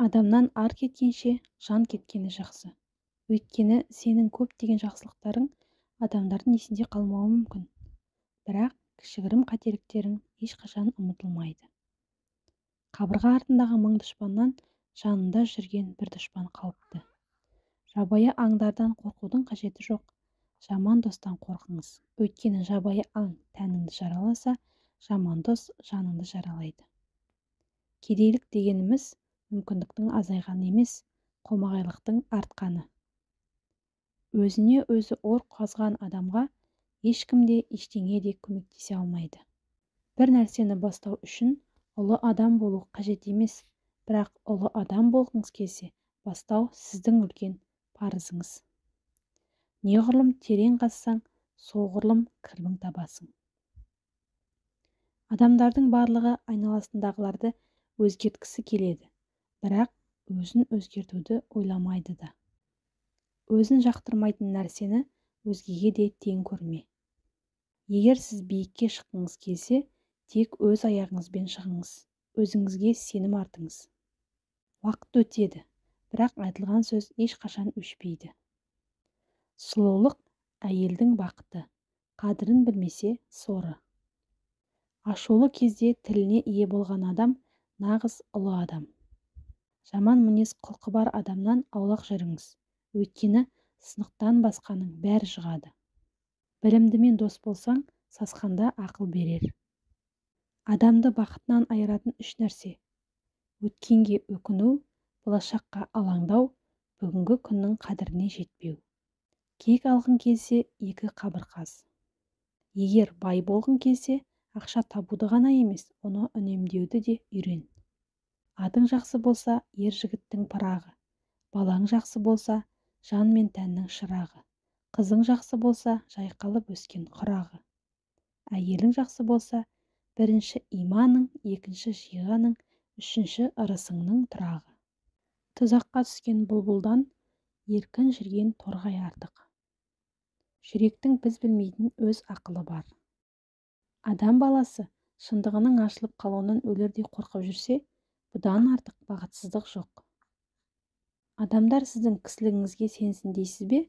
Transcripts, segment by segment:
Адамнан ар кеткенше жан кеткені жақсы. Өйткені сенің көптеген жақсылықтарың адамдардың есінде қалмауы мүмкін. Бірақ кішігірім қателіктерің ешқашан ұмытылмайды. Қабырға артындағы мың дұшпаннан жанында жүрген бір дұшпан қауіпті. Жабайы аңдардан қорқудың қажеті жоқ. Жаман достан қорқыңыз. Өйткені жабайы аң тәніңді жараласа, жаман дос жаныңды жаралайды. Кедейлік дегеніміз мүмкіндіктің азайғаны емес, қомағайлықтың артқаны. Өзіне өзі ор қазған адамға ешкім де ештеңе де көмектесе алмайды. Бір нәрсені бастау үшін ұлы адам болу қажет емес, бірақ ұлы адам болғыңыз келсе, бастау сіздің үлкен парызыңыз. Неғұрлым терең қазсаң, соғұрлым кірбің табасың. Адамдардың барлығы айналасындағыларды өзгерткісі келеді, бірақ өзін өзгертуді ойламайды да. Өзін жақтырмайтын нәрсені өзгеге де тең көрме. Егер сіз биікке шыққыңыз келсе, тек өз аяғыңызбен шығыңыз, өзіңізге сенім артыңыз. Уақыт өтеді, бірақ айтылған сөз ешқашан өшпейді. Сұлулық әйелдің бақыты, қадірін білмесе соры. Ашулы кезде тіліне ие болған адам нағыз ұлы адам. Жаман мінез құлқы бар адамнан аулақ жүріңіз, өйткені сынықтан басқаның бәрі жығады. Білімдімен дос болсаң, сасқанда ақыл берер. Адамды бақытынан айыратын үш нәрсе: өткенге өкіну, болашаққа алаңдау, бүгінгі күннің қадіріне жетпеу. Кек алғың келсе, екі қабыр қаз. Егер бай болғың келсе, ақша табуды ғана емес, оны үнемдеуді де үйрен. Атың жақсы болса, ер жігіттің пырағы. Балаң жақсы болса, жан мен тәннің шырағы. Қызың жақсы болса, жайқалып өскен құрағы. Әйелің жақсы болса, бірінші иманың, екінші жиғаның, үшінші ырысыңның тұрағы. Тұзаққа түскен бұлбұлдан еркін жүрген торғай артық. Жүректің біз білмейтін өз ақылы бар. Адам баласы шындығының ашылып қалуынан өлердей қорқып жүрсе, бұдан артық бақытсыздық жоқ. Адамдар сіздің кісілігіңізге сенсін дейсіз бе?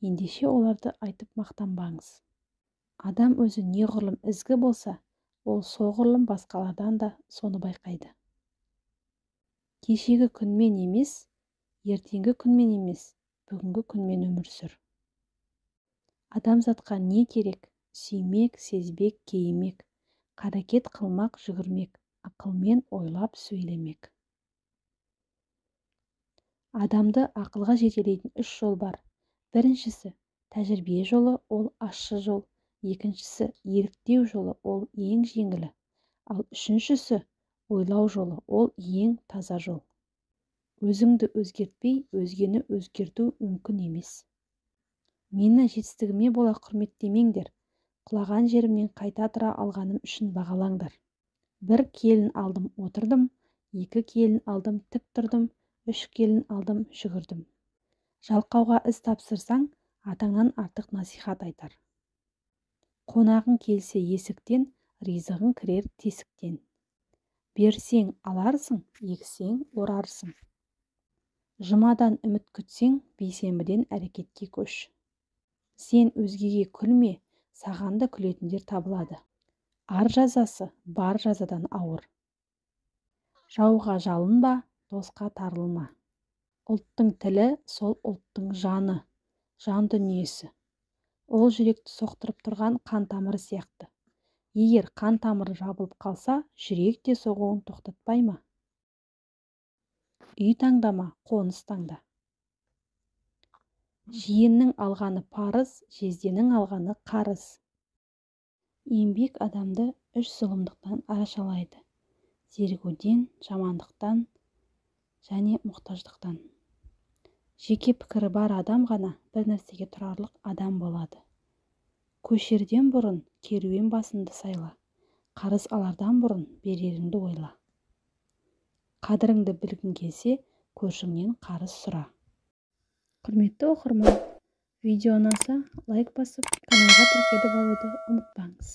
Ендеше оларды айтып мақтанбаңыз. Адам өзі неғұрлым ізгі болса, ол соғұрлым басқалардан да соны байқайды. Кешегі күнмен емес, ертеңгі күнмен емес, бүгінгі күнмен өмір сүр. Адамзатқа не керек? Сүймек, сезбек, кейімек, қарекет қылмақ, жүгірмек, ақылмен ойлап сөйлемек. Адамды ақылға жетелейтін үш жол бар. Біріншісі тәжірибе жолы, ол ащы жол. Екіншісі еліктеу жолы, ол ең жеңілі. Ал үшіншісі ойлау жолы, ол ең таза жол. Өзіңді өзгертпей, өзгені өзгерту мүмкін емес. Мені жетістігіме бола құрметтемеңдер, құлаған жерімнен қайта тұра алғаным үшін бағалаңдар. Бір келін алдым, отырдым, екі келін алдым, тік тұрдым, үш келін алдым, жүгірдім. Жалқауға іс тапсырсаң, атаңнан артық насихат айтар. Қонағың келсе есіктен, ризығың кірер тесіктен. Берсең аларсың, ексең орарсың. Жұмадан үміт күтсең, бейсенбіден әрекетке көш. Сен өзгеге күлме, саған да күлетіндер табылады. Ар жазасы бар жазадан ауыр. Жауға жалынба, досқа тарылма. Ұлттың тілі сол ұлттың жаны, жан дүниесі. Ол жүректі соқтырып тұрған қан тамыры сияқты. Егер қан тамыры жабылып қалса, жүрек те соғуын тоқтатпай ма? Үй таңдама, қоныс таңда. Жиеннің алғаны парыз, жезденің алғаны қарыз. Еңбек адамды үш зұлымдықтан арашалайды: зерігуден, жамандықтан және мұқтаждықтан. Жеке пікірі бар адам ғана бір нәрсеге тұрарлық адам болады. Көшерден бұрын керуен басынды сайла, қарыз алардан бұрын береріңді ойла. Қадіріңді білгің келсе, көршіңнен қарыз сұра. Құрметті оқырман, видео ұнаса лайк басып, каналға тіркеліп алуды ұмытпаңыз.